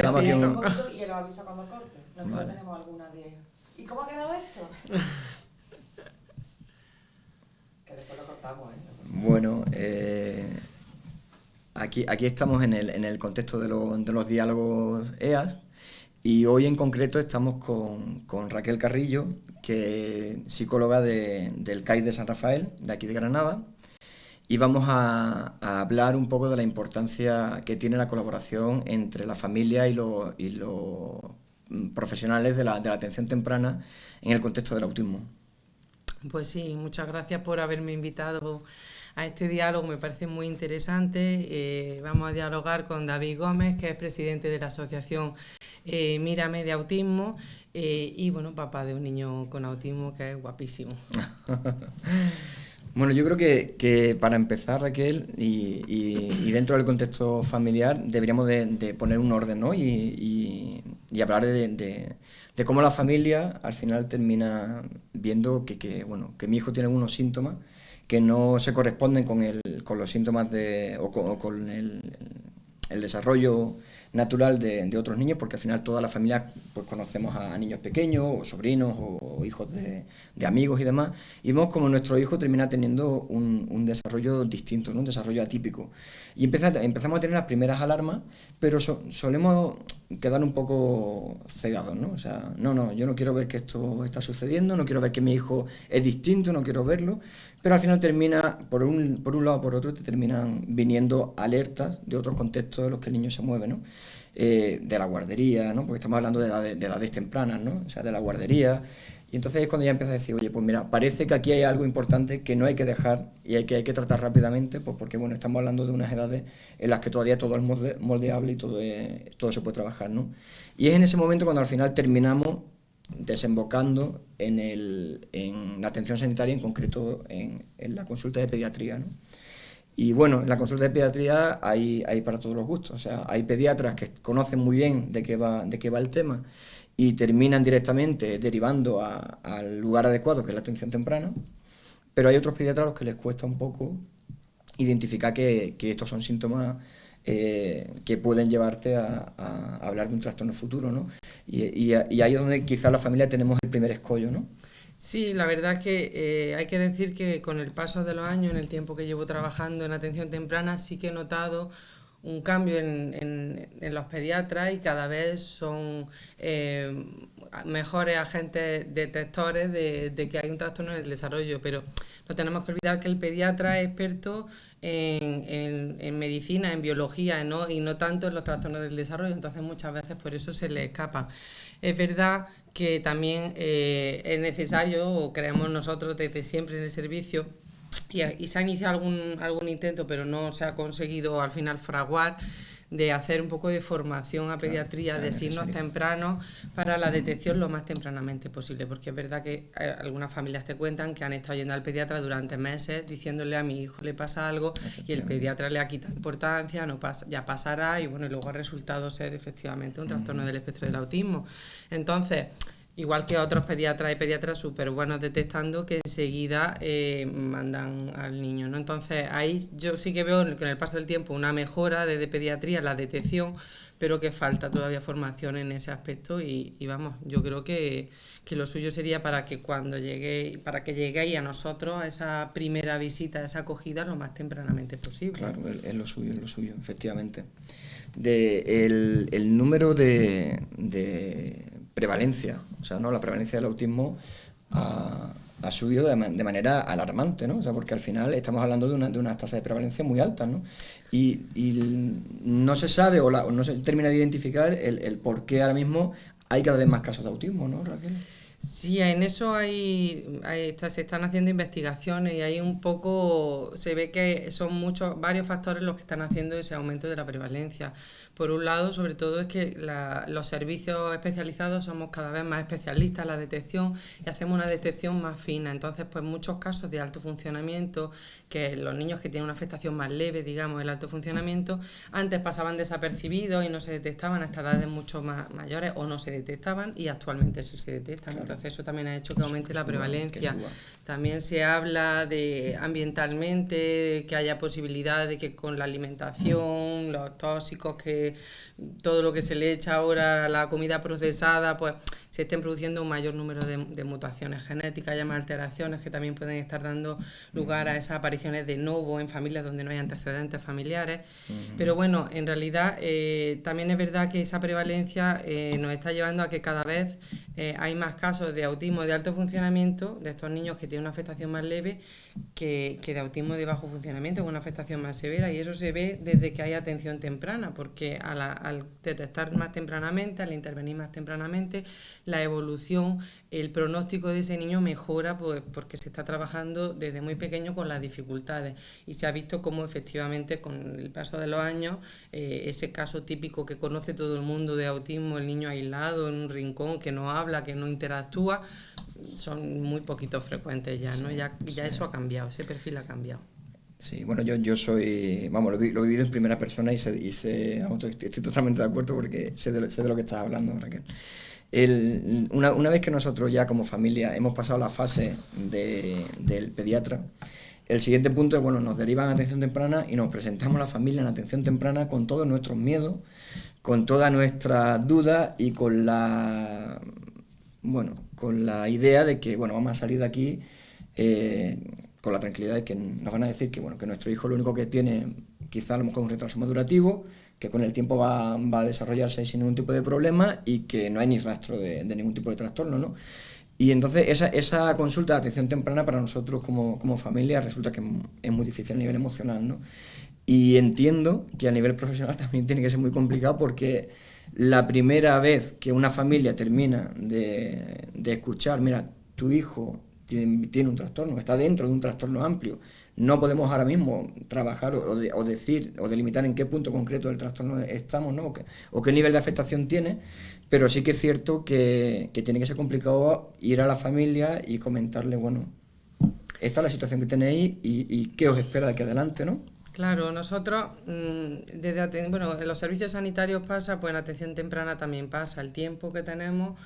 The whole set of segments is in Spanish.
nos quedamos aquí un poquito y lo avisa cuando corte. Nosotros Vale. tenemos alguna de... ¿Y cómo ha quedado esto? Que después lo cortamos, ¿eh? Bueno, aquí estamos en el contexto de los diálogos EAS y hoy en concreto estamos con Raquel Carrillo, que es psicóloga del CAI de San Rafael, de aquí de Granada, y vamos a hablar un poco de la importancia que tiene la colaboración entre la familia y los profesionales de la atención temprana en el contexto del autismo. Pues sí, muchas gracias por haberme invitado a este diálogo, me parece muy interesante. Vamos a dialogar con David Gómez, que es presidente de la asociación Mírame de Autismo y bueno, papá de un niño con autismo que es guapísimo. Bueno, yo creo que para empezar, Raquel, y dentro del contexto familiar, deberíamos de poner un orden, ¿no? Y hablar de cómo la familia al final termina viendo que mi hijo tiene algunos síntomas que no se corresponden con los síntomas o con el desarrollo natural de otros niños, porque al final toda la familia pues conocemos a niños pequeños o sobrinos o hijos de amigos y demás, y vemos como nuestro hijo termina teniendo un desarrollo distinto, ¿no? Un desarrollo atípico, y empezamos a tener las primeras alarmas, pero solemos quedar un poco cegados, ¿no? O sea, no, yo no quiero ver que esto está sucediendo, no quiero ver que mi hijo es distinto, no quiero verlo, pero al final termina, por un lado o por otro, te terminan viniendo alertas de otros contextos en los que el niño se mueve, ¿no? De la guardería, ¿no? Porque estamos hablando de edades tempranas, ¿no? O sea, de la guardería. Y entonces es cuando ya empiezas a decir, oye, pues mira, parece que aquí hay algo importante que no hay que dejar y hay que tratar rápidamente, pues porque, bueno, estamos hablando de unas edades en las que todavía todo es moldeable y todo se puede trabajar, ¿no? Y es en ese momento cuando al final terminamos desembocando en la atención sanitaria, en concreto en la consulta de pediatría, ¿no? Y bueno, en la consulta de pediatría hay para todos los gustos. O sea, hay pediatras que conocen muy bien de qué va el tema y terminan directamente derivando al lugar adecuado, que es la atención temprana, pero hay otros pediatras a los que les cuesta un poco identificar que estos son síntomas que pueden llevarte a hablar de un trastorno futuro, ¿no? Y ahí es donde quizás la familia tenemos el primer escollo, ¿no? Sí, la verdad es que hay que decir que con el paso de los años, en el tiempo que llevo trabajando en atención temprana, sí que he notado un cambio en los pediatras y cada vez son mejores agentes detectores de que hay un trastorno en el desarrollo, pero no tenemos que olvidar que el pediatra es experto en medicina, en biología, ¿no? Y no tanto en los trastornos del desarrollo, entonces muchas veces por eso se le escapan. Es verdad que también es necesario, o creemos nosotros desde siempre en el servicio, y se ha iniciado algún intento, pero no se ha conseguido al final fraguar, de hacer un poco de formación a pediatría, de signos tempranos para la detección lo más tempranamente posible, porque es verdad que algunas familias te cuentan que han estado yendo al pediatra durante meses diciéndole a mi hijo le pasa algo y el pediatra le ha quitado importancia, no pasa, ya pasará, y bueno, y luego ha resultado ser efectivamente un trastorno del espectro del autismo. Entonces, igual que otros pediatras, hay pediatras súper buenos detectando que enseguida mandan al niño, ¿no? Entonces ahí yo sí que veo con el paso del tiempo una mejora desde pediatría, la detección, pero que falta todavía formación en ese aspecto y vamos, yo creo que lo suyo sería para que lleguéis a nosotros a esa primera visita, a esa acogida lo más tempranamente posible. Claro, es lo suyo, efectivamente. El número de prevalencia, o sea, ¿no? La prevalencia del autismo ha subido de manera alarmante, ¿no? O sea, porque al final estamos hablando de unas tasas de prevalencia muy altas, ¿no? Y no se sabe o no se termina de identificar el por qué ahora mismo hay cada vez más casos de autismo, ¿no, Raquel? Sí, en eso se están haciendo investigaciones y ahí un poco se ve que son varios factores los que están haciendo ese aumento de la prevalencia. Por un lado, sobre todo, es que los servicios especializados somos cada vez más especialistas en la detección y hacemos una detección más fina. Entonces, pues muchos casos de alto funcionamiento, que los niños que tienen una afectación más leve, digamos, el alto funcionamiento, antes pasaban desapercibidos y no se detectaban hasta edades mucho más mayores o no se detectaban y actualmente sí se detectan. Claro. Entonces eso también ha hecho que aumente la prevalencia. También se habla de ambientalmente, que haya posibilidad de que con la alimentación alimentación, los tóxicos, que todo lo que se le echa ahora a la comida procesada, pues se estén produciendo un mayor número de mutaciones genéticas, ya más alteraciones que también pueden estar dando lugar a esas apariciones de novo en familias donde no hay antecedentes familiares. Pero bueno, en realidad también es verdad que esa prevalencia nos está llevando a que cada vez hay más casos de autismo de alto funcionamiento, de estos niños que tienen una afectación más leve, que de autismo de bajo funcionamiento, con una afectación más severa, y eso se ve desde que hay atención temprana, porque al detectar más tempranamente, al intervenir más tempranamente, la evolución, el pronóstico de ese niño mejora, pues porque se está trabajando desde muy pequeño con las dificultades, y se ha visto cómo efectivamente con el paso de los años ese caso típico que conoce todo el mundo de autismo, el niño aislado en un rincón que no habla, que no interactúa, son muy poquitos frecuentes ya, ¿no? Ya eso ha cambiado, ese perfil ha cambiado. Sí, bueno, yo soy, vamos, lo he vivido en primera persona y vamos, estoy totalmente de acuerdo porque sé de lo que estás hablando, Raquel. Una vez que nosotros ya como familia hemos pasado la fase del pediatra, el siguiente punto es, bueno, nos derivan a atención temprana y nos presentamos a la familia en atención temprana con todos nuestros miedos, con todas nuestras dudas y con la idea de que, bueno, vamos a salir de aquí con la tranquilidad de que nos van a decir que, bueno, que nuestro hijo lo único que tiene quizá a lo mejor un retraso madurativo, que con el tiempo va a desarrollarse sin ningún tipo de problema y que no hay ni rastro de ningún tipo de trastorno, ¿no? Y entonces esa consulta de atención temprana para nosotros como familia resulta que es muy difícil a nivel emocional, ¿no? Y entiendo que a nivel profesional también tiene que ser muy complicado porque la primera vez que una familia termina de escuchar, mira, tu hijo tiene un trastorno, está dentro de un trastorno amplio, no podemos ahora mismo trabajar o decir o delimitar en qué punto concreto del trastorno estamos, ¿no? o qué nivel de afectación tiene, pero sí que es cierto que tiene que ser complicado ir a la familia y comentarle, bueno, esta es la situación que tenéis y qué os espera de aquí adelante, ¿no? Claro, nosotros, bueno, en los servicios sanitarios pasa, pues en atención temprana también pasa, el tiempo que tenemos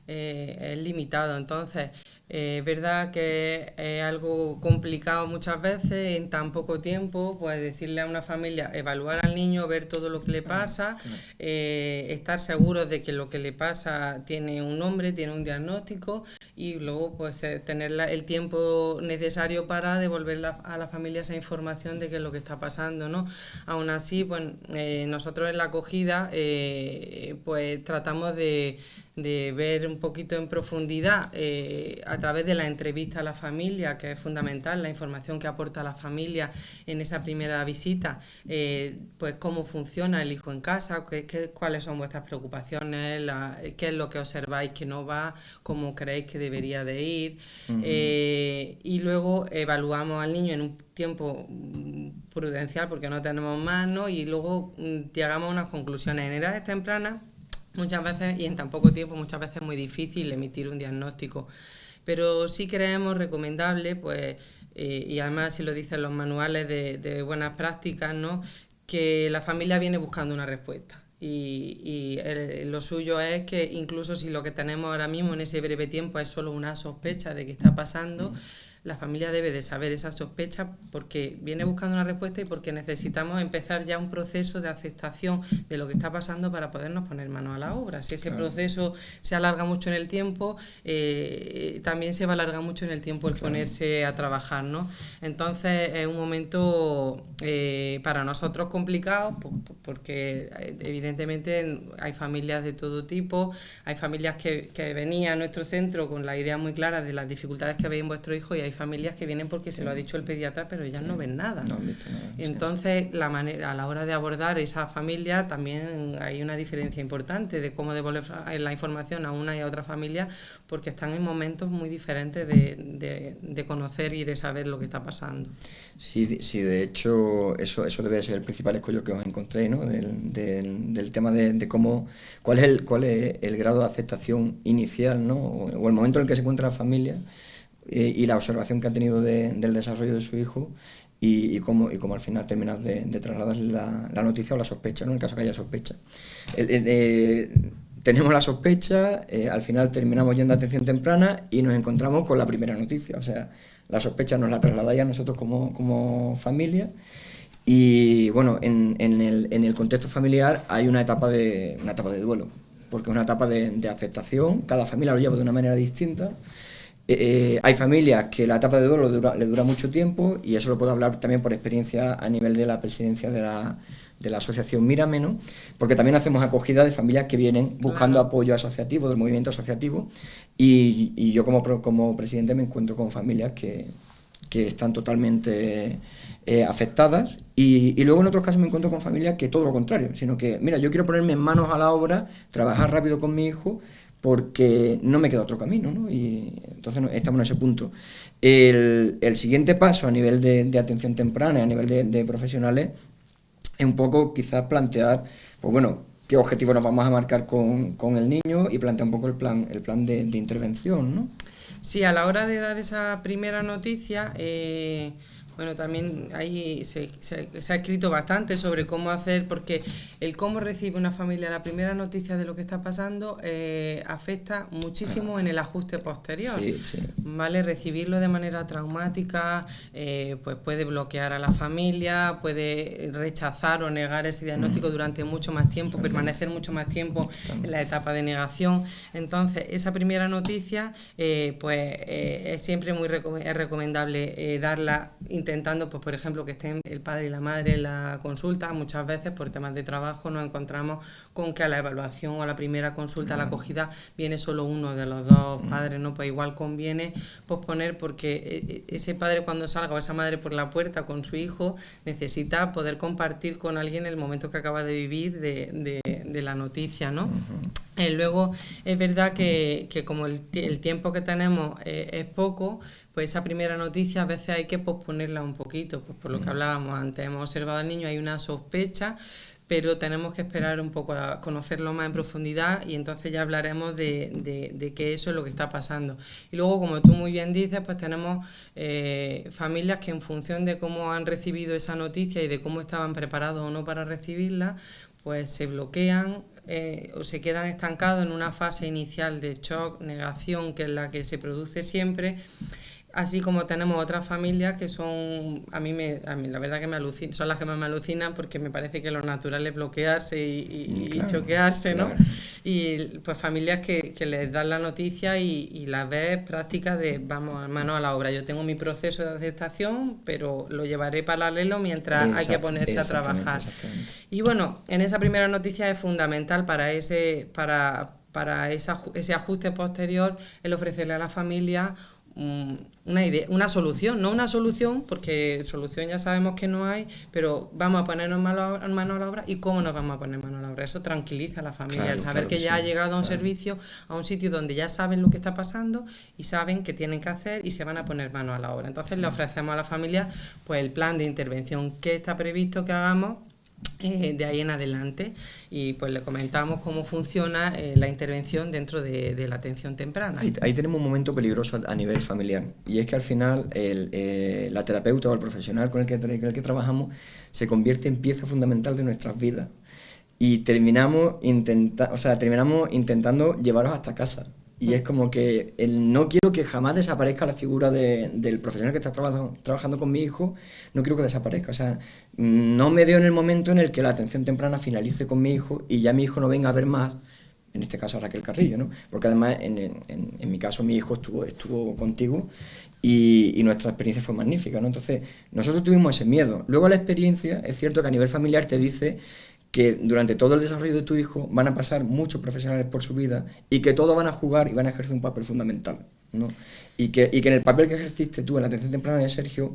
es limitado, entonces es verdad que es algo complicado muchas veces en tan poco tiempo, pues decirle a una familia, evaluar al niño, ver todo lo que le pasa, estar seguros de que lo que le pasa tiene un nombre, tiene un diagnóstico y luego pues tener el tiempo necesario para devolver a la familia esa información de qué es lo que está pasando, ¿no? Aún así, pues nosotros en la acogida pues tratamos de ver un poquito en profundidad a través de la entrevista a la familia, que es fundamental, la información que aporta la familia en esa primera visita, pues cómo funciona el hijo en casa, cuáles son vuestras preocupaciones, qué es lo que observáis que no va, cómo creéis que debería de ir, y luego evaluamos al niño en un tiempo prudencial porque no tenemos más, ¿no? Y luego llegamos a unas conclusiones en edades tempranas. Muchas veces, y en tan poco tiempo, muchas veces es muy difícil emitir un diagnóstico. Pero sí creemos recomendable, pues, y además si lo dicen los manuales de buenas prácticas, ¿no? Que la familia viene buscando una respuesta. Y lo suyo es que incluso si lo que tenemos ahora mismo en ese breve tiempo es solo una sospecha de que está pasando, la familia debe de saber esa sospecha porque viene buscando una respuesta y porque necesitamos empezar ya un proceso de aceptación de lo que está pasando para podernos poner mano a la obra. Si ese proceso se alarga mucho en el tiempo, también se va a alargar mucho en el tiempo el ponerse a trabajar, ¿no? Entonces es un momento para nosotros complicado porque evidentemente hay familias de todo tipo, hay familias que venían a nuestro centro con la idea muy clara de las dificultades que veis en vuestro hijo y hay familias que vienen porque se lo ha dicho el pediatra pero ellas no ven nada. No han visto nada. Entonces la manera a la hora de abordar esa familia también hay una diferencia importante de cómo devolver la información a una y a otra familia porque están en momentos muy diferentes de conocer y de saber lo que está pasando. Sí, de hecho eso debe ser el principal escollo que os encontré, ¿no? Del tema de cómo cuál es el grado de aceptación inicial, ¿no? O el momento en el que se encuentra la familia y la observación que ha tenido del desarrollo de su hijo y cómo al final terminas de trasladar la noticia o la sospecha, ¿no? En el caso que haya sospecha. Tenemos la sospecha, al final terminamos yendo a atención temprana y nos encontramos con la primera noticia. O sea, la sospecha nos la trasladáis a nosotros como familia Y bueno, en el contexto familiar hay una etapa de duelo, porque es una etapa de aceptación, cada familia lo lleva de una manera distinta. Hay familias que la etapa de duelo le dura mucho tiempo, y eso lo puedo hablar también por experiencia a nivel de la presidencia de la asociación Mírame, ¿no? Porque también hacemos acogida de familias que vienen buscando apoyo asociativo, del movimiento asociativo, y yo como presidente me encuentro con familias que están totalmente afectadas, y luego en otros casos me encuentro con familias que todo lo contrario, sino que, mira, yo quiero ponerme en manos a la obra, trabajar rápido con mi hijo, porque no me queda otro camino, ¿no? Y entonces estamos en ese punto. El siguiente paso a nivel de atención temprana, a nivel de profesionales, es un poco quizás plantear, pues bueno, qué objetivo nos vamos a marcar con el niño, y plantear un poco el plan de intervención, ¿no? Sí, a la hora de dar esa primera noticia, bueno, también ahí se ha escrito bastante sobre cómo hacer, porque el cómo recibe una familia la primera noticia de lo que está pasando afecta muchísimo en el ajuste posterior. Sí, sí. ¿Vale? Recibirlo de manera traumática pues puede bloquear a la familia, puede rechazar o negar ese diagnóstico durante mucho más tiempo, permanecer mucho más tiempo en la etapa de negación. Entonces, esa primera noticia es siempre muy recomendable darla intentando, pues por ejemplo, que estén el padre y la madre en la consulta. Muchas veces por temas de trabajo nos encontramos con que a la evaluación o a la primera consulta, a la acogida, viene solo uno de los dos padres, ¿no? Pues igual conviene posponer, porque ese padre cuando salga, o esa madre por la puerta con su hijo, necesita poder compartir con alguien el momento que acaba de vivir de la noticia, ¿no? Luego es verdad que como el tiempo que tenemos es poco, pues esa primera noticia a veces hay que posponerla un poquito, pues por lo que hablábamos antes. Hemos observado al niño, hay una sospecha, pero tenemos que esperar un poco a conocerlo más en profundidad, y entonces ya hablaremos de que eso es lo que está pasando. Y luego, como tú muy bien dices, pues tenemos familias que en función de cómo han recibido esa noticia y de cómo estaban preparados o no para recibirla, pues se bloquean o se quedan estancados en una fase inicial de shock, negación, que es la que se produce siempre. Así como tenemos otras familias que son, a mí la verdad que me alucinan, son las que más me alucinan, porque me parece que lo natural es bloquearse y Claro, choquearse, ¿no? claro. Y pues familias que les dan la noticia y las ves prácticas de vamos, manos a la obra. Yo tengo mi proceso de aceptación, pero lo llevaré paralelo mientras hay que ponerse a trabajar. Exactamente. Y bueno, en esa primera noticia es fundamental para ese ajuste posterior, el ofrecerle a la familia una idea, una solución, no una solución, porque solución ya sabemos que no hay, pero vamos a ponernos mano a la obra. ¿Y cómo nos vamos a poner mano a la obra? Eso tranquiliza a la familia, Claro, el saber claro que que ya sí, ha llegado a un claro. servicio, a un sitio donde ya saben lo que está pasando y saben qué tienen que hacer y se van a poner mano a la obra. Entonces le ofrecemos a la familia pues el plan de intervención que está previsto que hagamos de ahí en adelante, y pues le comentamos cómo funciona la intervención dentro de la atención temprana. Ahí tenemos un momento peligroso a nivel familiar, y es que al final la terapeuta o el profesional con el que trabajamos se convierte en pieza fundamental de nuestras vidas, y terminamos intentando llevarlos hasta casa. Y es como que no quiero que jamás desaparezca la figura del profesional que está trabajando con mi hijo, no quiero que desaparezca. O sea, no me veo en el momento en el que la atención temprana finalice con mi hijo y ya mi hijo no venga a ver más, en este caso a Raquel Carrillo, ¿no? Porque además en mi caso mi hijo estuvo contigo, y nuestra experiencia fue magnífica, ¿no? Entonces nosotros tuvimos ese miedo. Luego la experiencia, es cierto que a nivel familiar te dice que durante todo el desarrollo de tu hijo van a pasar muchos profesionales por su vida, y que todos van a jugar y van a ejercer un papel fundamental, ¿no? Y que en el papel que ejerciste tú en la atención temprana de Sergio,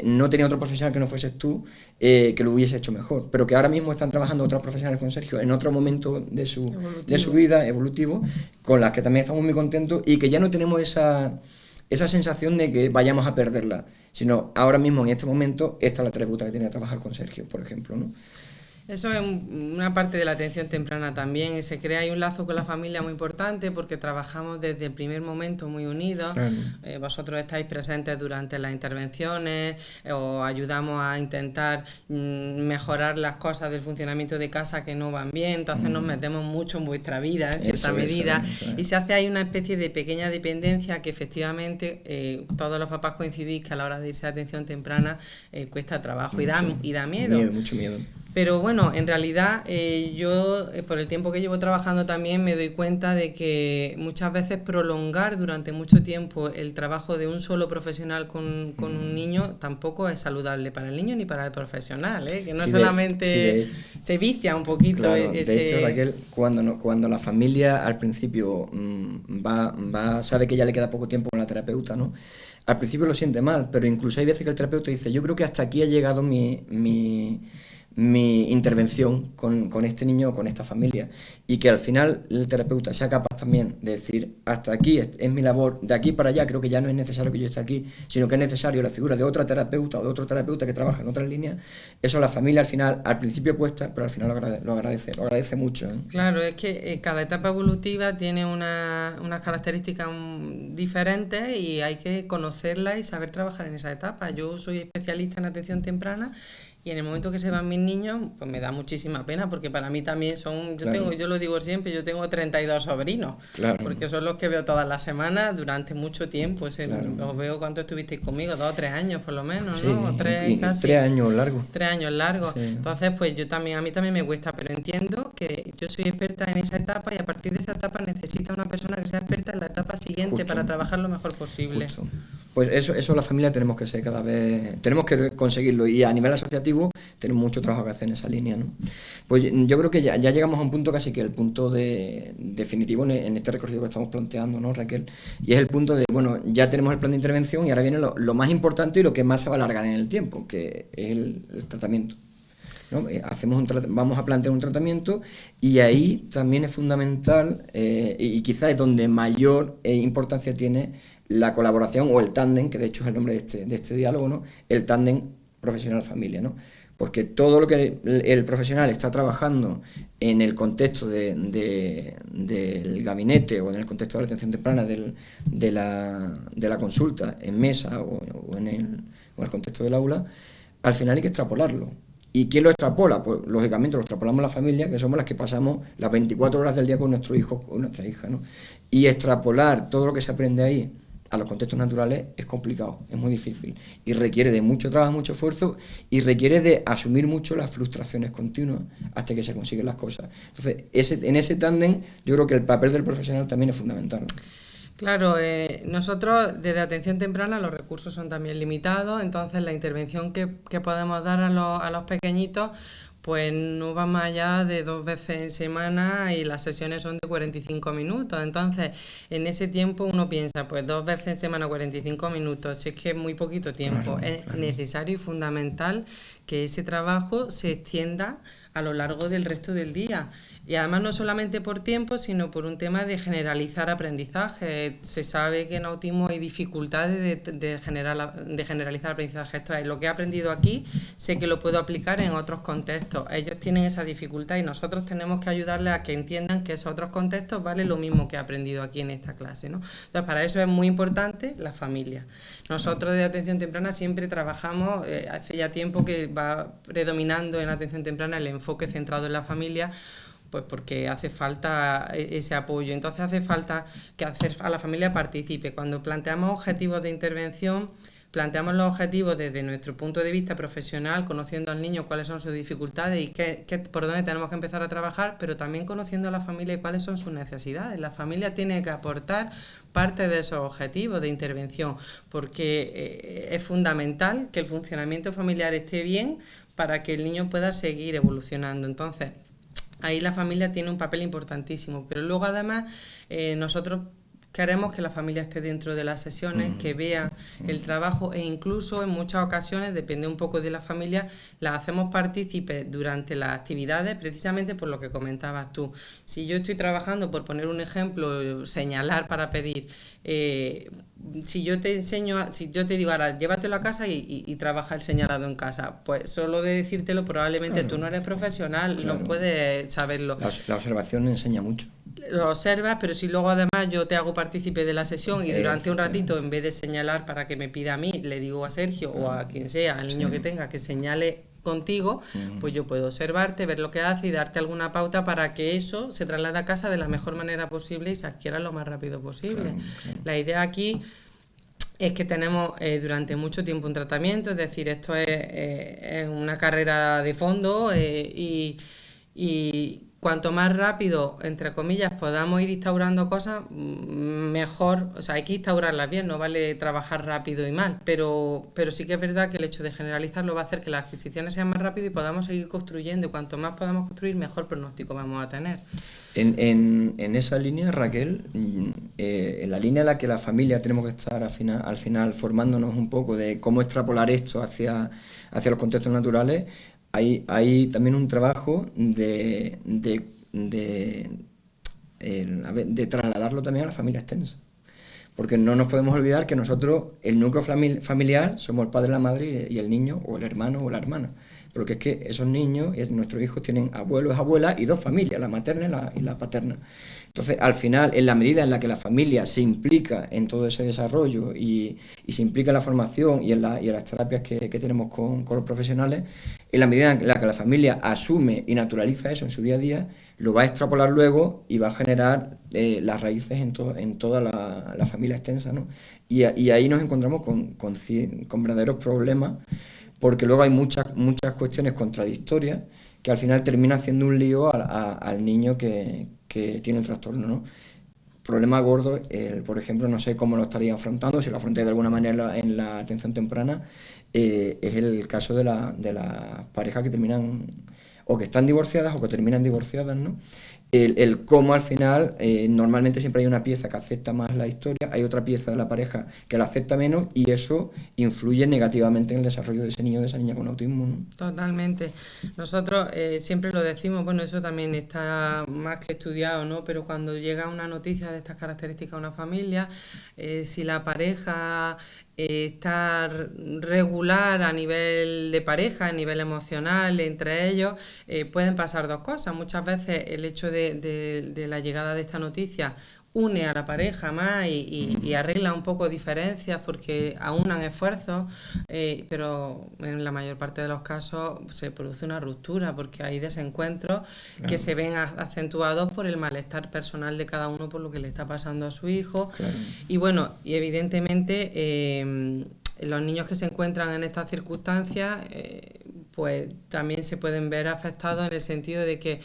no tenía otro profesional que no fueses tú que lo hubiese hecho mejor, pero que ahora mismo están trabajando otros profesionales con Sergio en otro momento de su vida evolutivo, con las que también estamos muy contentos, y que ya no tenemos esa sensación de que vayamos a perderla, sino ahora mismo en este momento esta es la terapeuta que tiene que trabajar con Sergio, por ejemplo, ¿no? Eso es una parte de la atención temprana también. Se crea ahí un lazo con la familia muy importante porque trabajamos desde el primer momento muy unidos. Claro. Vosotros estáis presentes durante las intervenciones, os ayudamos a intentar mejorar las cosas del funcionamiento de casa que no van bien. Entonces nos metemos mucho en vuestra vida en cierta medida. Eso. Y se hace ahí una especie de pequeña dependencia que efectivamente todos los papás coincidís que a la hora de irse a atención temprana cuesta trabajo y da miedo. Mucho miedo. Pero bueno, en realidad yo por el tiempo que llevo trabajando también me doy cuenta de que muchas veces prolongar durante mucho tiempo el trabajo de un solo profesional con un niño tampoco es saludable para el niño ni para el profesional, que no solamente se vicia un poquito. Claro, de hecho, Raquel, cuando la familia al principio sabe que ya le queda poco tiempo con la terapeuta, ¿no? Al principio lo siente mal, pero incluso hay veces que el terapeuta dice, yo creo que hasta aquí ha llegado mi intervención con este niño o con esta familia, y que al final el terapeuta sea capaz también de decir, hasta aquí es mi labor, de aquí para allá creo que ya no es necesario que yo esté aquí, sino que es necesario la figura de otra terapeuta o de otro terapeuta que trabaja en otras líneas. Eso la familia al final, al principio cuesta, pero al final lo agradece mucho. Claro, es que cada etapa evolutiva tiene unas características diferentes y hay que conocerlas y saber trabajar en esa etapa. Yo soy especialista en atención temprana. Y en el momento que se van mis niños, pues me da muchísima pena, porque para mí también son, yo lo digo siempre, yo tengo 32 sobrinos, porque son los que veo todas las semanas durante mucho tiempo. Os veo cuánto estuvisteis conmigo, 2 o 3 años por lo menos, sí, ¿no? 3 casi. 3 años largos. 3 años largos. Sí. Entonces, pues a mí también me cuesta, pero entiendo que yo soy experta en esa etapa y a partir de esa etapa necesita una persona que sea experta en la etapa siguiente para trabajar lo mejor posible. Justo. Pues eso la familia tenemos que ser cada vez, tenemos que conseguirlo, y a nivel asociativo tenemos mucho trabajo que hacer en esa línea, ¿no? Pues yo creo que ya llegamos a un punto casi que el punto definitivo en este recorrido que estamos planteando, ¿no, Raquel? Y es el punto de, bueno, ya tenemos el plan de intervención y ahora viene lo más importante y lo que más se va a alargar en el tiempo, que es el tratamiento, ¿no? Vamos a plantear un tratamiento, y ahí también es fundamental y quizás es donde mayor importancia tiene la colaboración o el tándem, que de hecho es el nombre de este diálogo, ¿no? El tándem profesional-familia, ¿no? Porque todo lo que el profesional está trabajando en el contexto del gabinete o en el contexto de la atención temprana de la consulta en mesa o en el contexto del aula, al final hay que extrapolarlo. ¿Y quién lo extrapola? Pues lógicamente lo extrapolamos la familia, que somos las que pasamos las 24 horas del día con nuestro hijo o nuestra hija, ¿no? Y extrapolar todo lo que se aprende ahí a los contextos naturales es complicado, es muy difícil, y requiere de mucho trabajo, mucho esfuerzo, y requiere de asumir mucho las frustraciones continuas hasta que se consiguen las cosas. Entonces, en ese tándem yo creo que el papel del profesional también es fundamental. Claro, nosotros desde atención temprana los recursos son también limitados, entonces la intervención que podemos dar a los pequeñitos pues no va más allá de 2 veces en semana, y las sesiones son de 45 minutos. Entonces, en ese tiempo uno piensa, pues 2 veces en semana, 45 minutos, si es que es muy poquito tiempo. Es necesario y fundamental que ese trabajo se extienda a lo largo del resto del día. Y además no solamente por tiempo, sino por un tema de generalizar aprendizaje. Se sabe que en autismo hay dificultades de generalizar aprendizaje. Esto es, lo que he aprendido aquí, sé que lo puedo aplicar en otros contextos. Ellos tienen esa dificultad y nosotros tenemos que ayudarles a que entiendan que esos otros contextos vale lo mismo que he aprendido aquí en esta clase, ¿no? Entonces, para eso es muy importante la familia. Nosotros de atención temprana siempre trabajamos, hace ya tiempo que va predominando en atención temprana el enfoque centrado en la familia, pues porque hace falta ese apoyo. Entonces hace falta que a la familia participe. Cuando planteamos objetivos de intervención, planteamos los objetivos desde nuestro punto de vista profesional, conociendo al niño cuáles son sus dificultades y por dónde tenemos que empezar a trabajar, pero también conociendo a la familia y cuáles son sus necesidades. La familia tiene que aportar parte de esos objetivos de intervención, porque es fundamental que el funcionamiento familiar esté bien para que el niño pueda seguir evolucionando. Entonces, ahí la familia tiene un papel importantísimo, pero luego además nosotros queremos que la familia esté dentro de las sesiones, que vea el trabajo e incluso en muchas ocasiones, depende un poco de la familia, las hacemos partícipes durante las actividades precisamente por lo que comentabas tú. Si yo estoy trabajando, por poner un ejemplo, señalar para pedir, si yo te enseño, si yo te digo ahora llévatelo a casa y trabaja el señalado en casa, pues solo de decírtelo probablemente tú no eres profesional, no puedes saberlo. La observación enseña mucho. Lo observas, pero si luego además yo te hago partícipe de la sesión y durante un ratito, en vez de señalar para que me pida a mí, le digo a Sergio o a quien sea, al niño que tenga, que señale contigo, pues yo puedo observarte, ver lo que hace y darte alguna pauta para que eso se traslade a casa de la mejor manera posible y se adquiera lo más rápido posible. La idea aquí es que tenemos durante mucho tiempo un tratamiento, es decir, esto es una carrera de fondo y cuanto más rápido, entre comillas, podamos ir instaurando cosas, mejor. O sea, hay que instaurarlas bien, no vale trabajar rápido y mal, pero sí que es verdad que el hecho de generalizarlo va a hacer que las adquisiciones sean más rápidas y podamos seguir construyendo, y cuanto más podamos construir, mejor pronóstico vamos a tener. En esa línea, Raquel, en la línea en la que la familia tenemos que estar al final formándonos un poco de cómo extrapolar esto hacia los contextos naturales, hay también un trabajo de trasladarlo también a la familia extensa. Porque no nos podemos olvidar que nosotros, el núcleo familiar, somos el padre, la madre y el niño, o el hermano o la hermana. Porque es que esos niños, nuestros hijos, tienen abuelos, abuelas y dos familias, la materna y la paterna. Entonces, al final, en la medida en la que la familia se implica en todo ese desarrollo y se implica en la formación y en las terapias que tenemos con los profesionales, en la medida en la que la familia asume y naturaliza eso en su día a día, lo va a extrapolar luego y va a generar las raíces en toda la familia extensa, ¿no? Y ahí nos encontramos con verdaderos problemas, porque luego hay muchas cuestiones contradictorias que al final termina haciendo un lío al niño que tiene el trastorno, ¿no? Problema gordo, por ejemplo, no sé cómo lo estaría afrontando, si lo afronté de alguna manera en la atención temprana, es el caso de las parejas que terminan o que están divorciadas o que terminan divorciadas, ¿no? El cómo al final, normalmente siempre hay una pieza que acepta más la historia, hay otra pieza de la pareja que la acepta menos, y eso influye negativamente en el desarrollo de ese niño o de esa niña con autismo, ¿no? Totalmente. Nosotros siempre lo decimos, bueno, eso también está más que estudiado, ¿no? Pero cuando llega una noticia de estas características a una familia, si la pareja está regular a nivel de pareja, a nivel emocional entre ellos, pueden pasar dos cosas. Muchas veces el hecho de la llegada de esta noticia une a la pareja más y arregla un poco diferencias porque aunan esfuerzos, pero en la mayor parte de los casos se produce una ruptura porque hay desencuentros que se ven acentuados por el malestar personal de cada uno por lo que le está pasando a su hijo. Y bueno, y evidentemente los niños que se encuentran en estas circunstancias pues también se pueden ver afectados en el sentido de que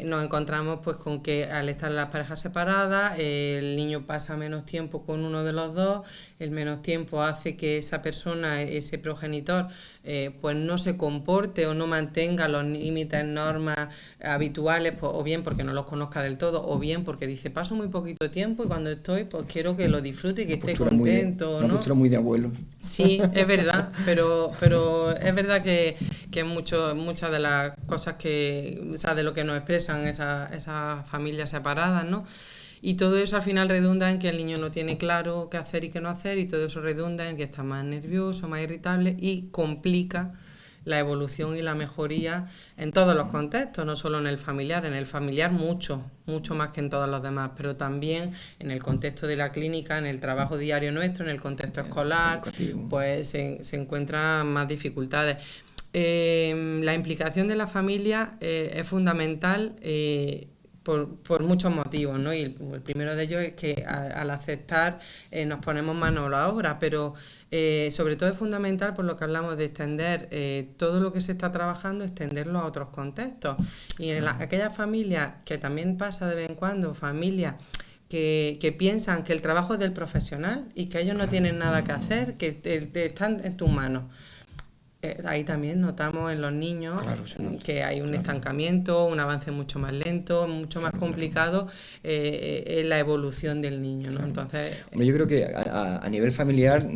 nos encontramos pues con que al estar las parejas separadas el niño pasa menos tiempo con uno de los dos, el menos tiempo hace que esa persona, ese progenitor, pues no se comporte o no mantenga los límites, normas habituales, pues, o bien porque no los conozca del todo, o bien porque dice paso muy poquito tiempo y cuando estoy pues quiero que lo disfrute y que esté contento, una postura muy de abuelo. Sí, es verdad, pero es verdad que muchas de las cosas o sea, de lo que nos expresan esas familias separadas, ¿no? Y todo eso al final redunda en que el niño no tiene claro qué hacer y qué no hacer, y todo eso redunda en que está más nervioso, más irritable y complica la evolución y la mejoría en todos los contextos, no solo en el familiar mucho más que en todos los demás, pero también en el contexto de la clínica, en el trabajo diario nuestro, en el contexto escolar, pues se encuentran más dificultades. La implicación de la familia es fundamental por muchos motivos, ¿no? Y el primero de ellos es que al aceptar nos ponemos manos a la obra, pero sobre todo es fundamental por lo que hablamos de extender todo lo que se está trabajando, extenderlo a otros contextos. Y en aquellas familias, que también pasa de vez en cuando, familias que piensan que el trabajo es del profesional y que ellos no tienen nada que hacer, que están en tus manos. Ahí también notamos en los niños Claro, se nota, que hay un claro. estancamiento, un avance mucho más lento, mucho más complicado en la evolución del niño, ¿no? Entonces, Hombre, yo creo que a nivel familiar,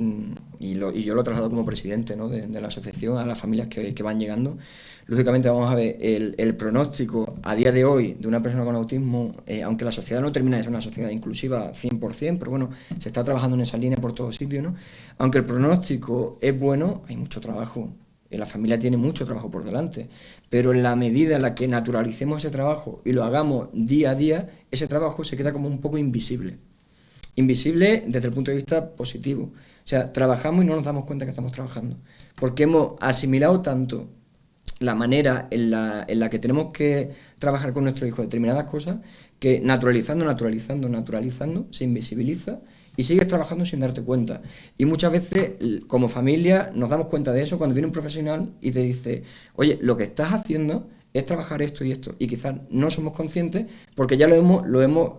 y yo lo traslado como presidente, ¿no?, de la asociación a las familias que van llegando, lógicamente vamos a ver el pronóstico a día de hoy de una persona con autismo, aunque la sociedad no termina de ser una sociedad inclusiva 100%, pero bueno, se está trabajando en esa línea por todos sitios, ¿no? Aunque el pronóstico es bueno, hay mucho trabajo. La familia tiene mucho trabajo por delante, pero en la medida en la que naturalicemos ese trabajo y lo hagamos día a día, ese trabajo se queda como un poco invisible. Invisible desde el punto de vista positivo. O sea, trabajamos y no nos damos cuenta que estamos trabajando, porque hemos asimilado tanto la manera en la que tenemos que trabajar con nuestro hijo determinadas cosas, que naturalizando, se invisibiliza y sigues trabajando sin darte cuenta. Y muchas veces, como familia, nos damos cuenta de eso cuando viene un profesional y te dice, oye, lo que estás haciendo es trabajar esto y esto, y quizás no somos conscientes porque ya lo hemos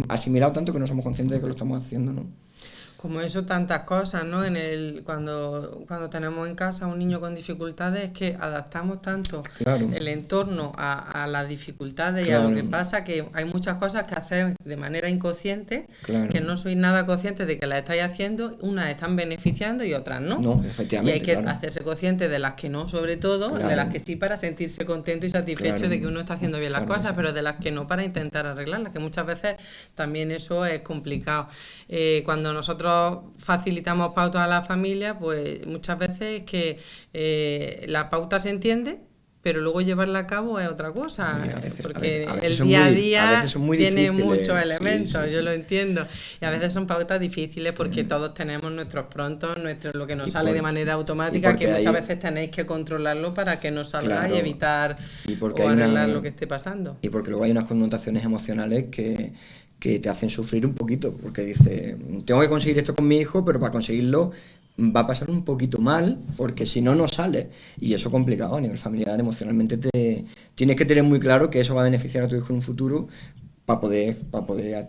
asimilado tanto que no somos conscientes de que lo estamos haciendo, ¿no? como eso, tantas cosas, ¿no? Cuando tenemos en casa un niño con dificultades, es que adaptamos tanto Claro, el entorno a las dificultades y a lo que claro, pasa, que hay muchas cosas que hacéis de manera inconsciente, que claro. no sois nada conscientes de que las estáis haciendo, unas están beneficiando y otras no. No, Y hay efectivamente, que claro. hacerse consciente de las que no, sobre todo, de las Claro, que sí para sentirse contento y satisfecho claro, de que uno está haciendo bien las claro que cosas, sí. pero de las que no para intentar arreglarlas, que muchas veces también eso es complicado. Cuando nosotros facilitamos pautas a la familia, pues muchas veces es que la pauta se entiende, pero luego llevarla a cabo es otra cosa, Y a veces porque el son día a a día veces son muy tiene difíciles. muchos Sí, elementos, sí, yo sí. lo entiendo, y a Sí, veces son pautas difíciles porque sí. todos tenemos nuestros prontos, lo que nos Y, sale de por, manera y automática, que porque muchas hay, veces tenéis que controlarlo para que no salga y claro, evitar y porque o hay arreglar lo una, que esté pasando. y porque luego hay unas connotaciones emocionales que te hacen sufrir un poquito, porque dices, tengo que conseguir esto con mi hijo, pero para conseguirlo va a pasar un poquito mal, porque si no, no sale. Y eso es complicado a nivel familiar, emocionalmente tienes que tener muy claro que eso va a beneficiar a tu hijo en un futuro para poder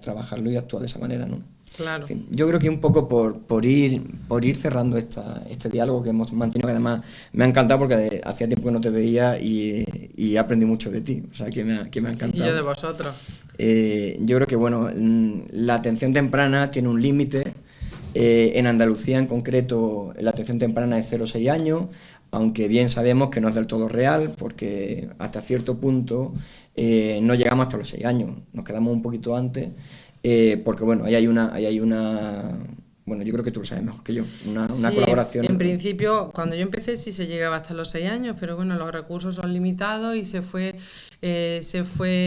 trabajarlo y actuar de esa manera, ¿no? En Claro. fin, yo creo que un poco por ir cerrando este diálogo que hemos mantenido, que además me ha encantado porque hacía tiempo que no te veía y he aprendido mucho de ti, o sea, que me ha Y yo de encantado. vosotros. Yo creo que, bueno, la atención temprana tiene un límite. En Andalucía, en concreto, la atención temprana es 0 a 6 años, aunque bien sabemos que no es del todo real, porque hasta cierto punto no llegamos hasta los 6 años, nos quedamos un poquito antes, porque, bueno, bueno, yo creo que tú lo sabes mejor que yo, una Sí, en colaboración. principio, cuando yo empecé sí se llegaba hasta los 6 años, pero bueno, los recursos son limitados y se fue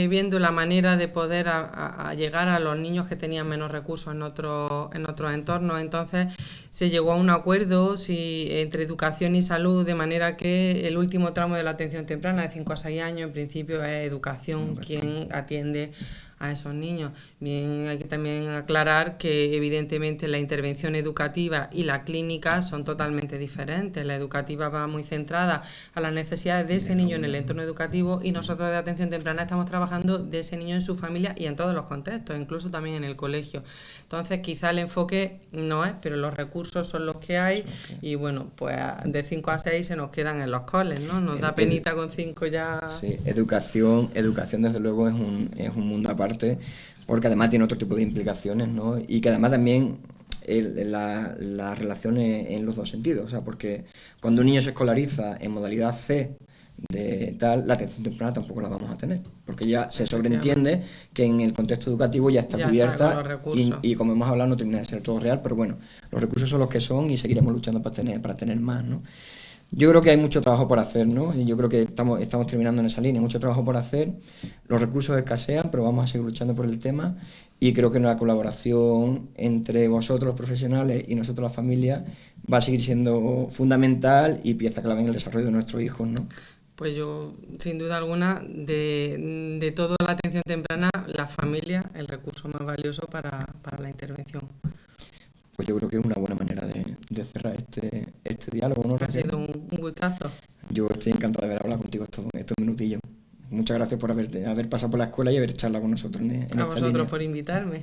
viendo la manera de poder a llegar a los niños que tenían menos recursos en otros entornos. Entonces se llegó a un acuerdo entre educación y salud, de manera que el último tramo de la atención temprana, de 5 a 6 años, en principio es educación quien atiende a esos niños. Bien, hay que también aclarar que evidentemente la intervención educativa y la clínica son totalmente diferentes. La educativa va muy centrada a las necesidades de ese niño en el entorno educativo y nosotros de atención temprana estamos trabajando de ese niño en su familia y en todos los contextos, incluso también en el colegio. Entonces quizá el enfoque no es, pero los recursos son los que hay y bueno, pues de 5 a 6 se nos quedan en los coles, ¿no? Nos da penita con 5 ya. Sí, educación desde luego es un mundo aparte, porque además tiene otro tipo de implicaciones, ¿no? Y que además también la relación es en los dos sentidos, o sea, porque cuando un niño se escolariza en modalidad C de tal, la atención temprana tampoco la vamos a tener, porque ya se sobreentiende que en el contexto educativo ya está Ya está, con cubierta los recursos. y como hemos hablado no termina de ser todo real, pero bueno, los recursos son los que son y seguiremos luchando para tener más, ¿no? Yo creo que hay mucho trabajo por hacer, ¿no? Y yo creo que estamos terminando en esa línea, mucho trabajo por hacer. Los recursos escasean, pero vamos a seguir luchando por el tema. Y creo que la colaboración entre vosotros, los profesionales, y nosotros, la familia, va a seguir siendo fundamental y pieza clave en el desarrollo de nuestros hijos, ¿no? Pues yo, sin duda alguna, de toda la atención temprana, la familia, el recurso más valioso para la intervención. Pues yo creo que es una buena manera de cerrar este diálogo, ¿no, Ha Raquel? sido un gustazo. Yo estoy encantado de haber hablado contigo estos minutillos. Muchas gracias por haber pasado por la escuela y haber charlado con nosotros en A esta vosotros línea. por invitarme.